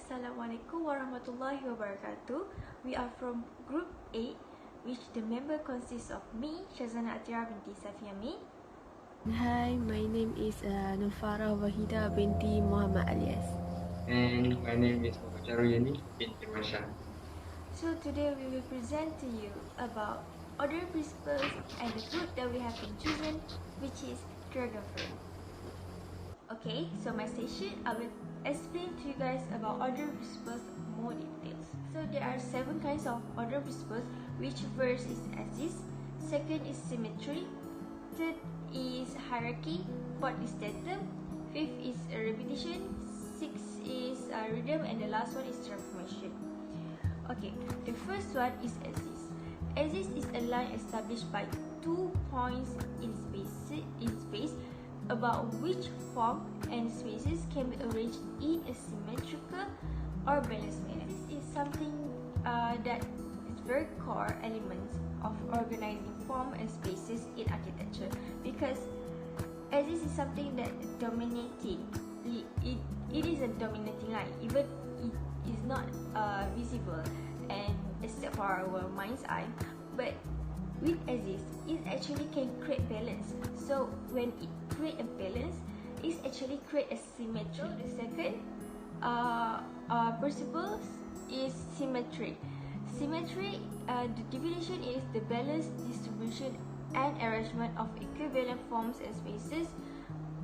Assalamualaikum warahmatullahi wabarakatuh. We are from Group 8, which the member consists of me, Shazana Atira binti Safia Min. Hi, my name is Nufara Wahida binti Muhammad Alias. And my name is Muhammad binti Masha. So today we will present to you about order principles and the fruit that we have been chosen, which is dragon fruit. Okay, so my session I will explain to you guys about order principles more details. So there are 7 kinds of order principles, which first is axis, second is symmetry, third is hierarchy, fourth is datum, fifth is repetition, sixth is rhythm, and the last one is transformation. Okay, the first one is axis. Axis is a line established by 2 points in space about which form and spaces can be arranged in a symmetrical or balanced manner. This is something that is very core elements of organizing form and spaces in architecture, because axis is something that dominating. It is a dominating line, even it is not visible and except for our mind's eye, but with axis, it actually can create balance. So when it create a balance, it actually create a symmetry. The second principle is symmetry. Symmetry, the definition is the balanced distribution and arrangement of equivalent forms and spaces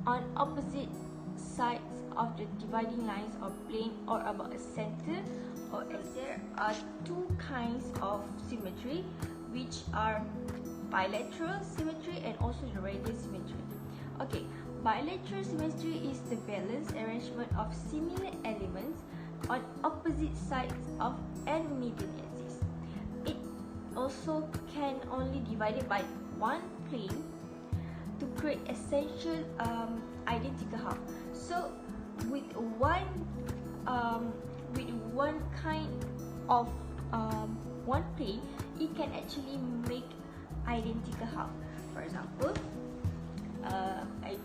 on opposite sides of the dividing lines or plane or about a center or axis. There are 2 kinds of symmetry, which are bilateral symmetry and also the radial symmetry. Okay, bilateral symmetry is the balanced arrangement of similar elements on opposite sides of an median axis. It also can only divided by one plane to create essential identical half. So with one kind of one plane, it can actually make identical half. For example, I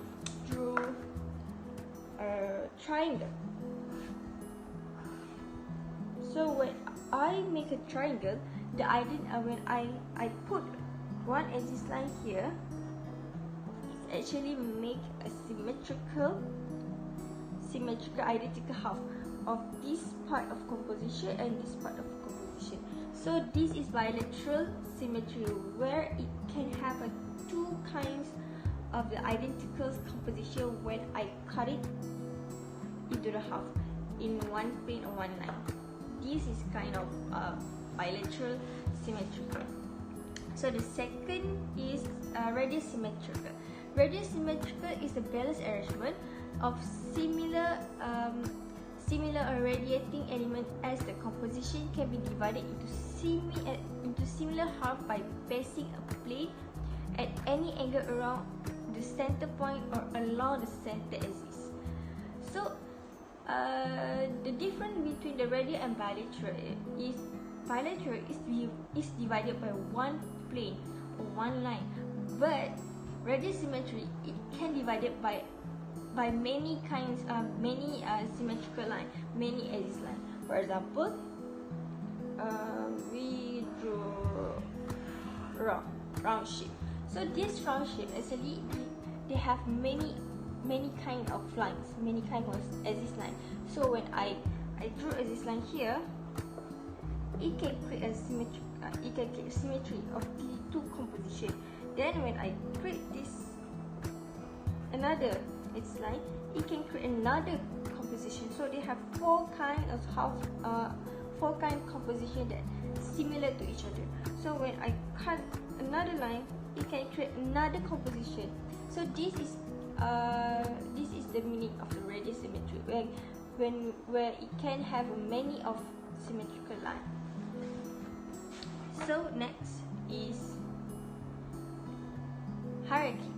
drew a triangle. So when I make a triangle, when I put one axis line here, it actually make a symmetrical identical half of this part of composition and this part of composition. So this is bilateral symmetry, where it can have 2 kinds of the identical composition when I cut it into the half in one plane or one line. This is kind of bilateral symmetrical. So the second is radial symmetrical. Radial symmetrical is a balanced arrangement of similar or radiating element, as the composition can be divided into similar half by placing a plane at any angle around the center point or along the center axis. So the difference between the radial and bilateral is divided by one plane or one line, but radial symmetry, it can divided by many kinds many symmetrical line, many axis line. For example, we drew round shape. So this round shape, actually they have many kind of lines, many kind of axis line. So when I drew axis line here, it can create a symmetry. It can create symmetry of the 2 composition. Then when I create this another axis line, it can create another composition. So they have 4 kind of composition that similar to each other. So when I cut another line, it can create another composition. So this is the meaning of the radial symmetry, where it can have many of symmetrical line. So next is hierarchy.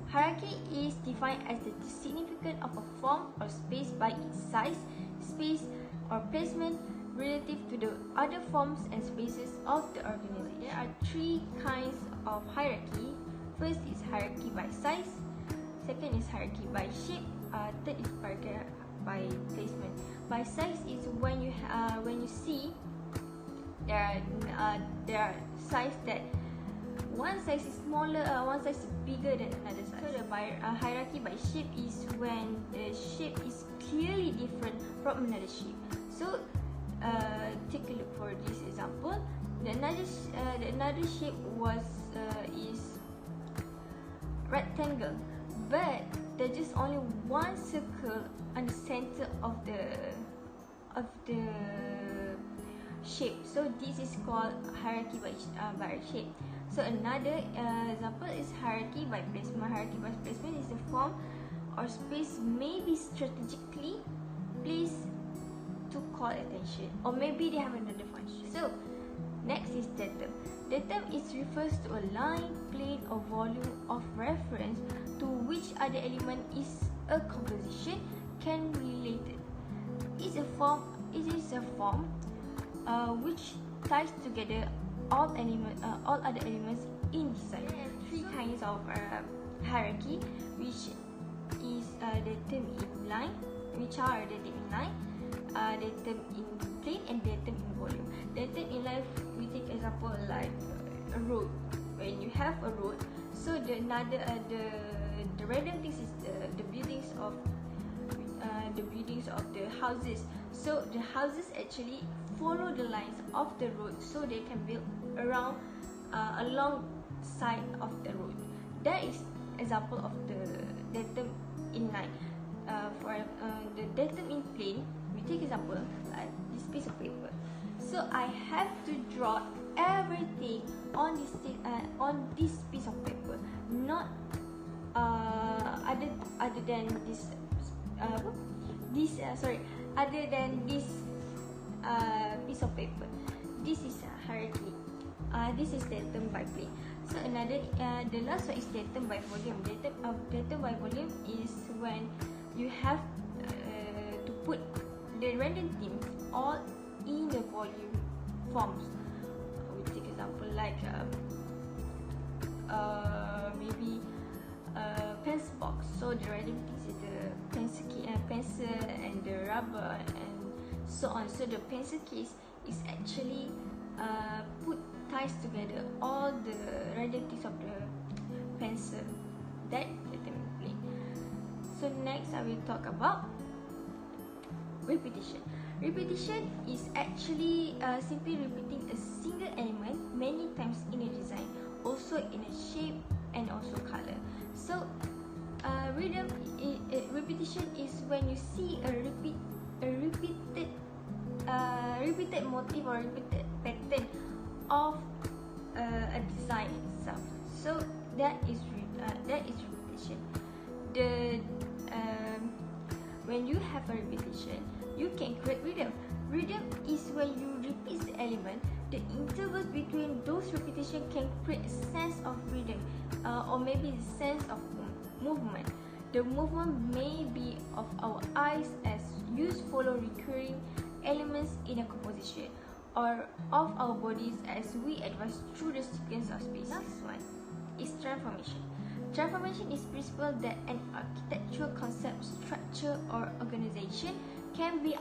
Hierarchy is defined as the significance of a form or space by its size, space, or placement relative to the other forms and spaces of the organization. There are 3 kinds of hierarchy. First is hierarchy by size, second is hierarchy by shape, third is by placement. By size is when you see there are size that one size is smaller, one size is bigger than another size. So the hierarchy by shape is when the shape is clearly different from another shape. So take a look for this example. The another shape is rectangle, but there's just only one circle on the center of the shape. So this is called hierarchy by shape. So another example is hierarchy by placement. Hierarchy by placement is the form or space may be strategically placed to call attention, or maybe they have another function. So next is datum. Datum refers to a line, plane, or volume of reference to which other element is a composition can be related. It is a form which ties together all other elements in design. There are three kinds of hierarchy, which is datum in line, datum in plane, and datum in volume. Datum in line, we take example like a road. When you have a road, so the random things is the buildings of the houses. So the houses actually follow the lines of the road, so they can build along side of the road. That is example of the datum in line. For the datum in plane, we take example like this piece of paper. So I have to draw everything on this piece of paper, not other than this piece of paper. This is hierarchy. This is datum by plane. So the last one is datum by volume. Datum by volume is when you have to put the random things all in the volume forms. We take example like maybe pencil box. So the random things is the pencil and the rubber and so on. So the pencil case is actually ties together all the random things of the pencil. That determinately. So next I will talk about repetition. Repetition is actually simply repeating a single element many times in a design, also in a shape and also color. So repetition is when you see a repeated motif or repeated pattern of a design itself. So that is repetition. When you have a repetition, you can create rhythm. Rhythm is when you repeat the element. The intervals between those repetitions can create a sense of rhythm, or maybe the sense of movement. The movement may be of our eyes as used follow recurring elements in a composition, or of our bodies as we advance through the sequence of space. Last one is transformation. Transformation is principle that an architectural concept, structure, or organization can be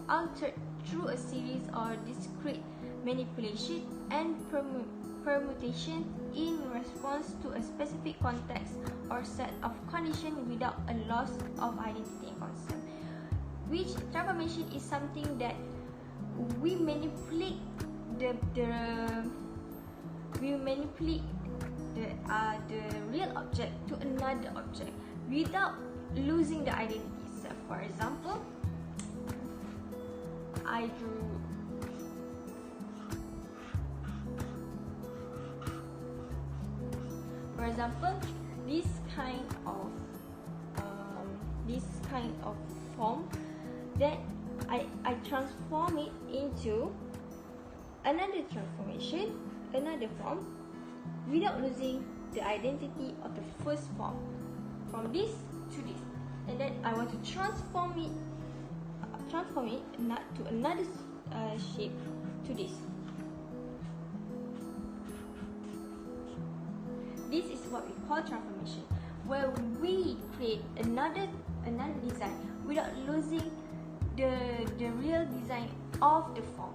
altered through a series or discrete manipulation and permutation in response to a specific context or set of conditions without a loss of identity and concept. Which transformation is something that we manipulate the real object to another object without losing the identity itself. For example, I drew this kind of form that I transform it into another transformation, another form, without losing the identity of the first form, from this to this, and then I want to transform it not to another shape to this. This is what we call transformation, where we create another design without losing the real design of the form.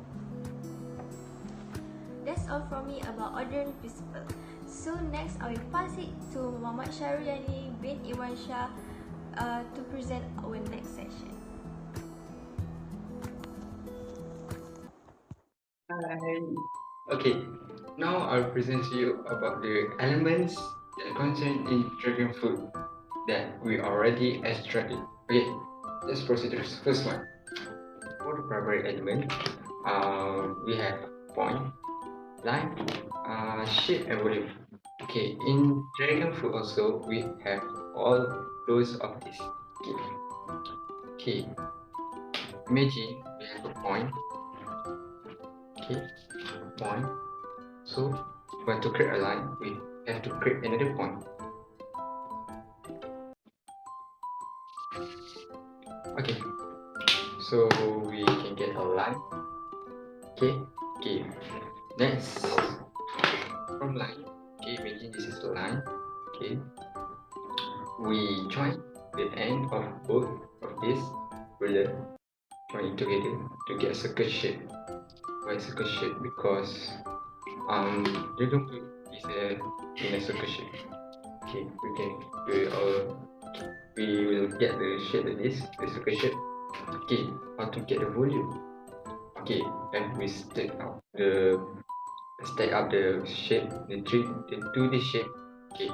That's all from me about ordering principle. So next I will pass it to Muhammad Shahriyani bin Iwan Shah to present our next session. Hi. Okay, now I'll present to you about the elements that contain in dragon fruit that we already extracted. Okay, let's proceed to the first one. For the primary element, we have point, line, shape and volume. Okay, in dragon fruit also we have all those of this. Okay, imagine we have a point. Okay, point. So when to create a line, we have to create another point. Okay, so we can get a line. Okay. Next, from line. Okay, imagine this is a line. Okay, we join the end of both of this ruler, join it together to get a circle shape. Why circle shape? Because dragon fruit is in a circle shape. Okay, we will get the shape like this, the circle shape. Okay, how to get the volume? Okay, then we stack up the shape, the 2D shape. Okay,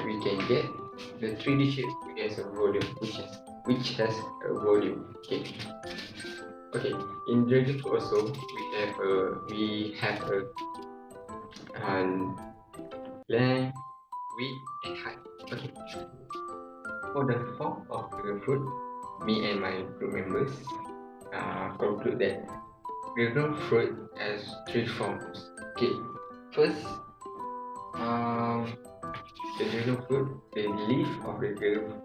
we can get the 3D shape which has a volume, which has a volume. Okay. In dragon fruit also we have a length, width, and height. Okay. For the form of dragon fruit, me and my group members conclude that dragon fruit has 3 forms. Okay. First, the dragon fruit, the leaf of the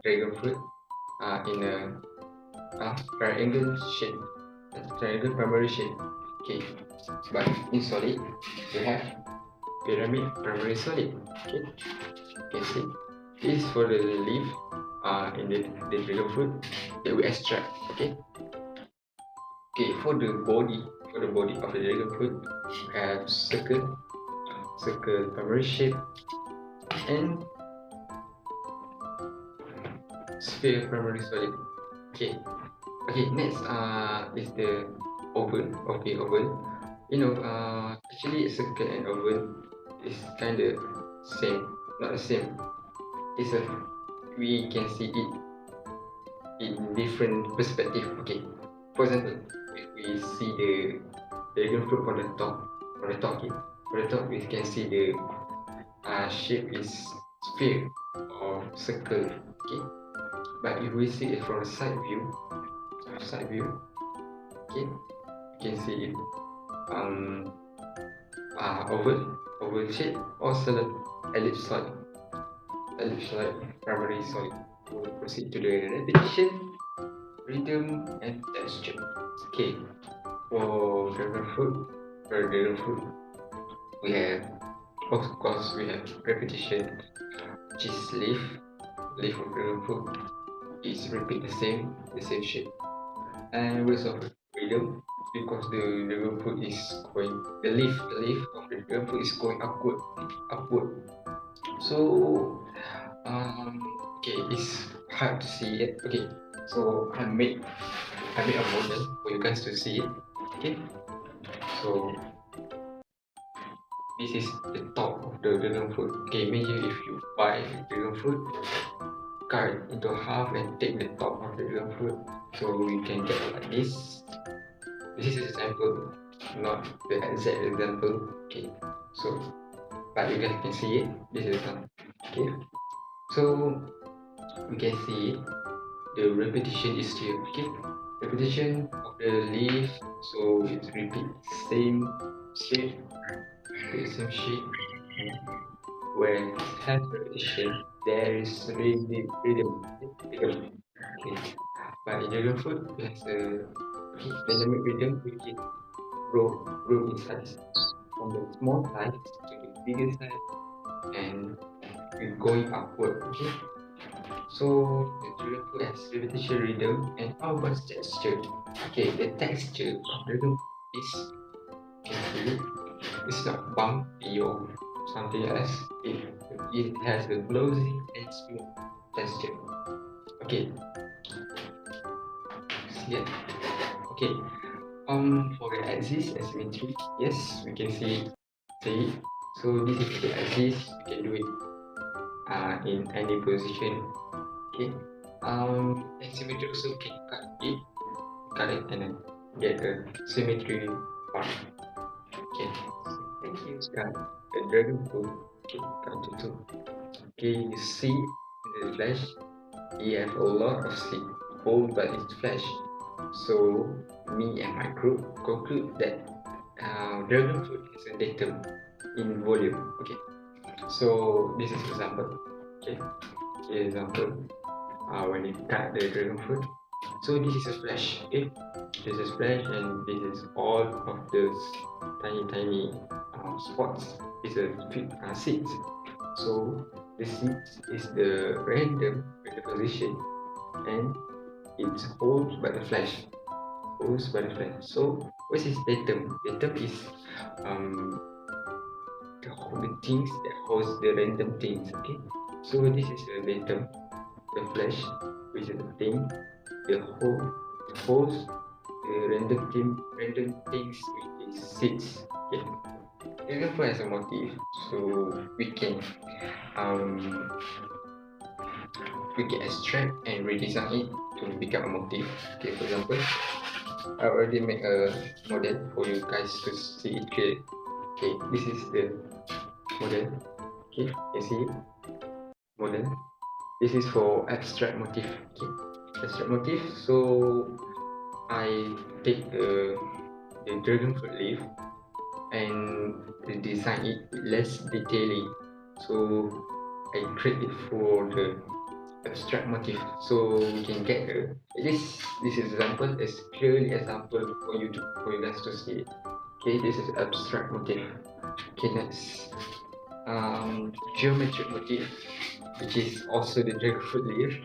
dragon fruit are in a triangle shape, a triangle primary shape. Okay. But in solid, we have pyramid primary solid. Okay. You can see this is for the leaf in the dragon fruit that we extract. Okay. For the body of the dragon fruit, we have circle primary shape, and sphere primary solid. Okay. Next is the oval. Actually circle and oval is kind of same, not the same. We can see it in different perspective. Okay. For example, if we see the dragon fruit on the top, we can see the shape is sphere or circle. Okay. But if we see it from the side view, okay, you can see it oval shape or ellipsoid primary solid. We'll proceed to the repetition, rhythm, and texture. Okay, for dragon fruit, we have, of course, we have repetition, which is leaf of dragon fruit is repeat the same shape, and we also have rhythm because the dragon fruit is going, the leaf of the dragon fruit is going upward. So it's hard to see it. Okay, so I made a model for you guys to see it. Okay, so this is the top of the dragon fruit. Okay, imagine if you buy dragon fruit, cut it into half and take the top of the dragon fruit, so you can get like this. This is an example, not the exact example. Okay, so but you guys can see it. This is one. Okay, so we can see the repetition is here. Okay, repetition of the leaf, so it repeats same shape, when it has repetition there is rhythm. Okay, but in dragon fruit it has a dynamic rhythm which is grow in size from the small size to the bigger size and going upward. Okay, So the dragon fruit has repetition rhythm, and how about texture? Okay, the texture of dragon fruit is, can see, it's not bumpy or something else. It has a glossy and smooth texture. Okay, see it. Okay, for the axis asymmetry, yes, we can see it. So this is the axis. We can do it in any position. Okay. Asymmetry also can cut it and then get a symmetry part. Okay. Thank you. Cut the dragon fruit. Okay, cut it too. Okay, you see the flesh. He have a lot of seed all but its flesh. So me and my group conclude that dragon fruit is a datum in volume. Okay. So this is example. Okay. Example. When you cut the dragon fruit. So this is a splash. Okay. This is splash, and this is all of those tiny spots. It's a seeds. So the seeds is the random position, and it's holds by the flash. Holds by the flash. So what is datum? Datum is um the things that holds the random things. Okay. So this is a datum. The flash, which is the thing, the holds the random things with the seeds. Okay. Example as a motif, so um we can extract and redesign it to become a motif. Okay, for example, I already made a model for you guys to see it clear. Okay, this is the model. Okay, you see it? Model. This is for abstract motif. Okay, abstract motif. So I take the dragon fruit leaf and design it with less detailing. So I create it for the abstract motif. So we can get this example is clearly example for you guys to see it. Okay, this is abstract motif. Okay, next geometric motif, which is also the dragon fruit leaf.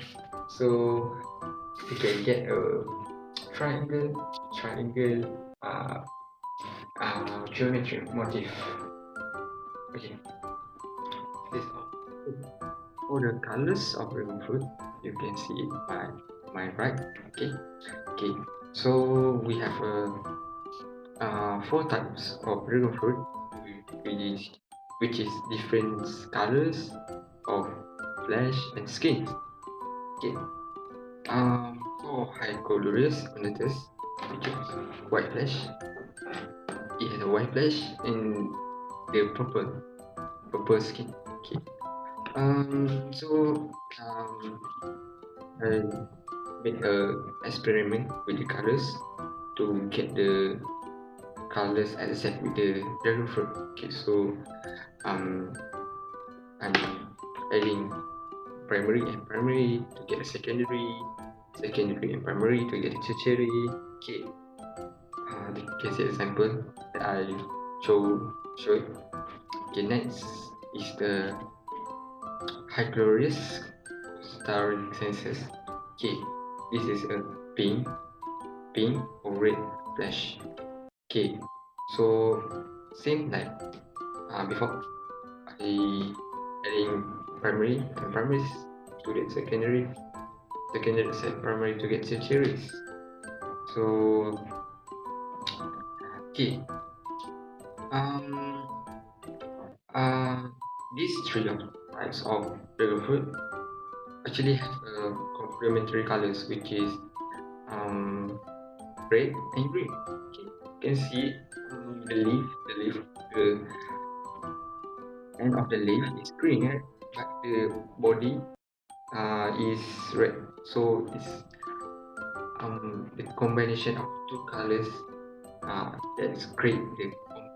So we can get a triangle geometric motif. Okay, this for the colors of dragon fruit, you can see it by my right. Okay. So we have four types of dragon fruit, which is different colors of flesh and skin. Okay. For high colorless notice, which is white flesh. It has a white flesh and the purple skin. Okay. So I made a experiment with the colors to get the colors exact with the dragon fruit. Okay, so I'm adding primary and primary to get a secondary and primary to get a tertiary. Okay, you can see example that I showed. Okay, next is the high glorious starring senses. Okay, this is a pink or red flash. Okay, so same like before, I adding primary and primaries to get secondary and primary to get tertiaries. So okay, these three types of dragon fruit actually have complementary colors, which is red and green. Okay, you can see the end of the leaf is green, right? But the body is red. So it's the combination of two colors that's great, the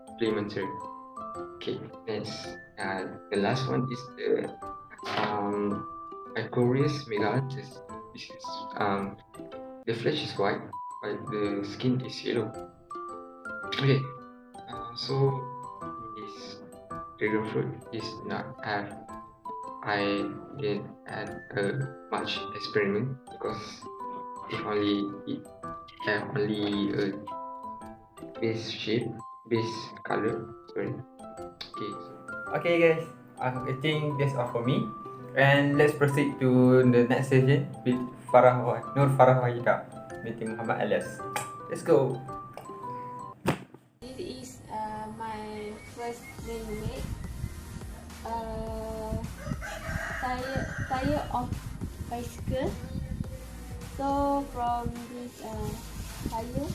complementary. Okay, next the last one is the Aquarius melatus. This is the flesh is white, but the skin is yellow. Okay, so this dragon fruit is not have I didn't add much experiment because it have only a base shape, base color. Sorry. Okay. Okay guys, I think that's all for me. And let's proceed to the next session with Nur Farah Wahida binti Muhammad Alias. Let's go. This is my first renovate. Tire of bicycle. So from this tire,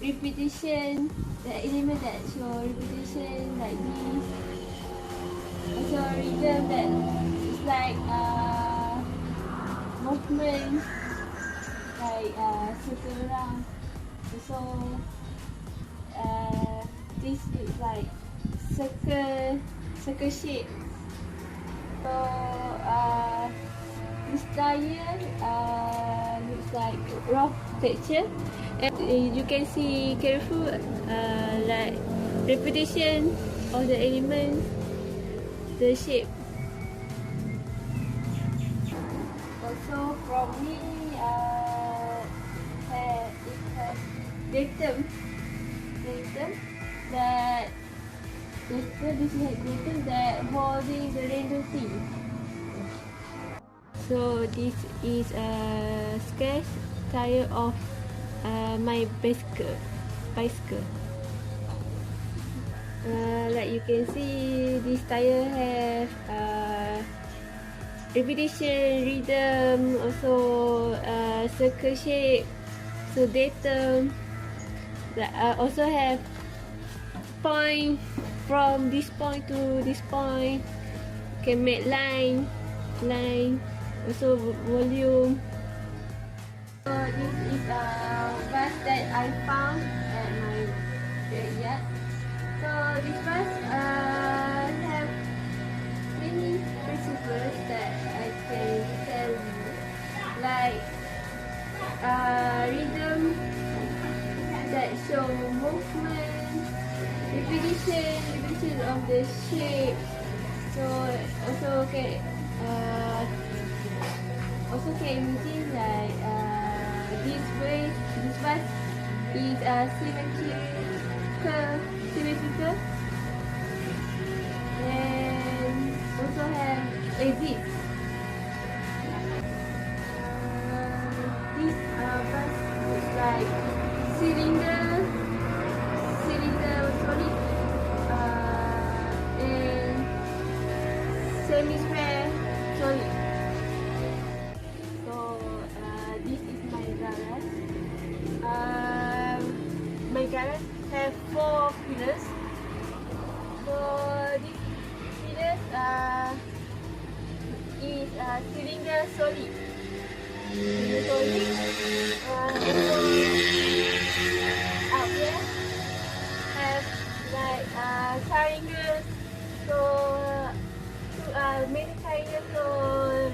repetition, the element that show repetition like this. Also rhythm that is like movement, like circle around. So this is like circle shape. So this tire looks like rough texture, and you can see careful like repetition of the elements, the shape. Also from me, it has datum that this is datum that holding the random thing. So this is a sketch tire of my bicycle. Like you can see, this tire have repetition, rhythm, also circle shape. So datum. Also have point from this point to this point. Can make line. Also volume. So this is a vase that I found at my backyard. So this vase have many principles that I can tell you, like rhythm that show movement, repetition of the shape. So also can imagine like this vase is symmetrical, and also have exit. This vase looks like cylinder solid, and semi-square solid. So this is my garage. My garage have 4 pillars. So these pillars is cylinder solid. Out there have like triangles. So many triangles. So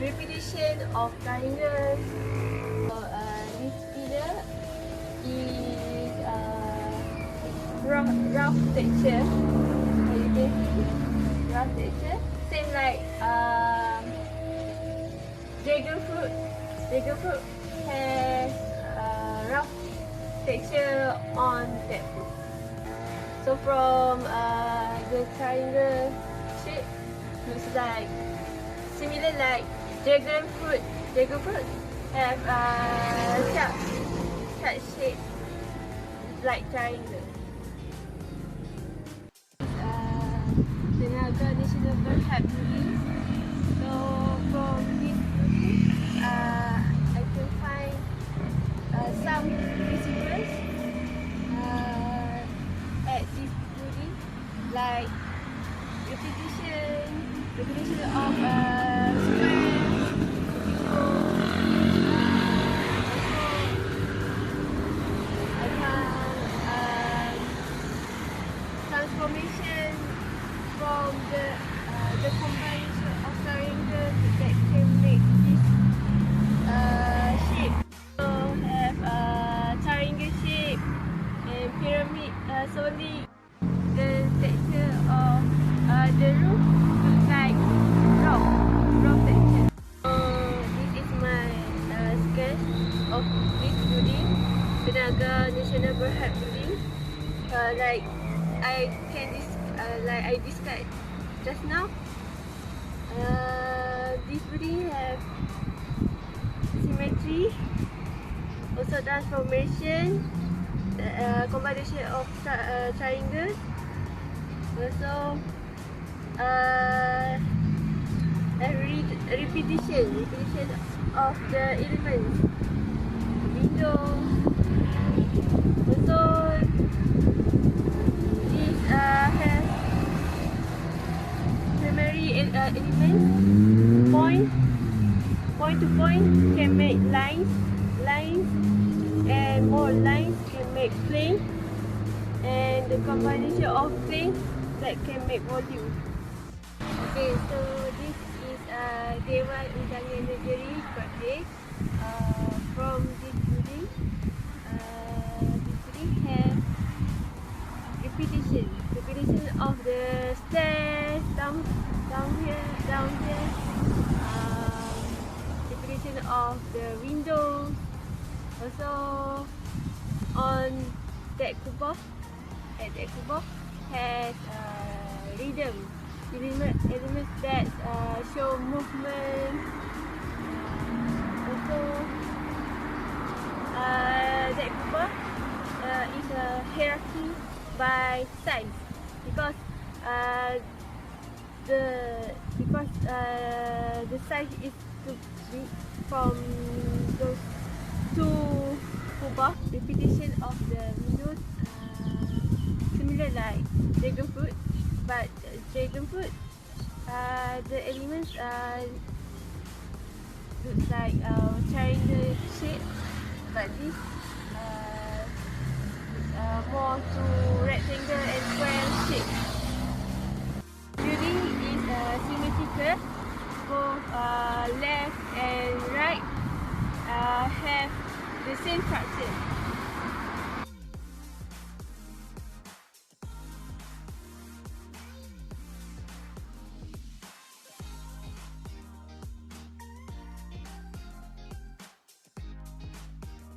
repetition of triangles. So this pillar is rough texture. You can see rough texture. Same like dragon fruit. Dragon fruit has rough texture on that fruit. So from the triangle shape looks like similar like dragon fruit. Dragon fruit have sharp shape like triangle. Tenaga additional happily. So from this I can find some principles at this building, like repetition of transformation from the combination of triangles that can make this shape. So have triangle shape and pyramid solid. The texture of the roof looks like Malacca National Berhad building. Like I described just now. This building have symmetry, also transformation, combination of triangles, also repetition of the elements, windows. Also, this has primary elements, point to point can make lines, and more lines can make plane, and the combination of planes that can make volume. Okay, so this is Dewan Undangan Negeri project. From this building, have repetition of the stairs down here, repetition of the windows. Also on that kubah, has rhythm, elements that show movement. Also that kubah is a hierarchy by size, because the size is to be from those two kubah. Repetition of the windows similar like dragon fruit, but dragon fruit the elements looks like triangle shape, but this more to rectangle and square shape. Building is symmetrical, both left and right have the same structure.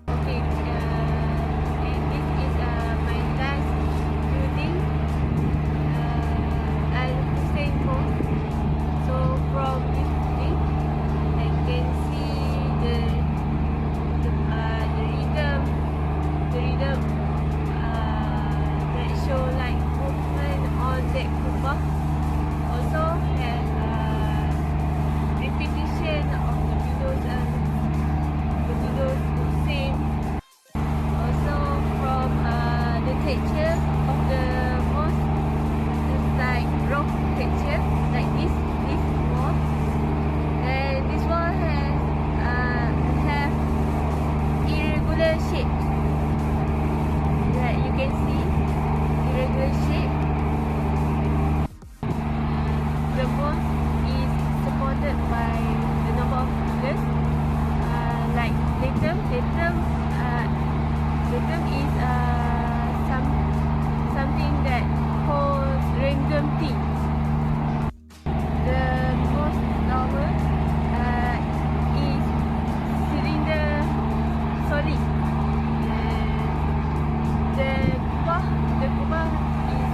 Okay, and this is my last building, Al-Hussein Mosque. So from this building, I can see the rhythm that show like movement on that kubah. Also have repetition of the windows same. Also from the texture of the mosque, it's like rock texture, like this wall, and this wall has have irregular shapes. Like you can see irregular shape. The mosque is supported by a number of pillars, like datum is something that holds random things. The mosque tower is cylinder solid. The kubah is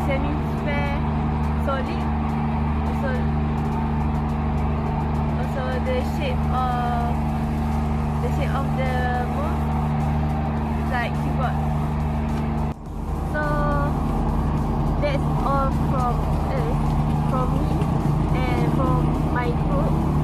semi-sphere solid. Also the shape of the mosque is like keyboard. So that's all from me and from my group.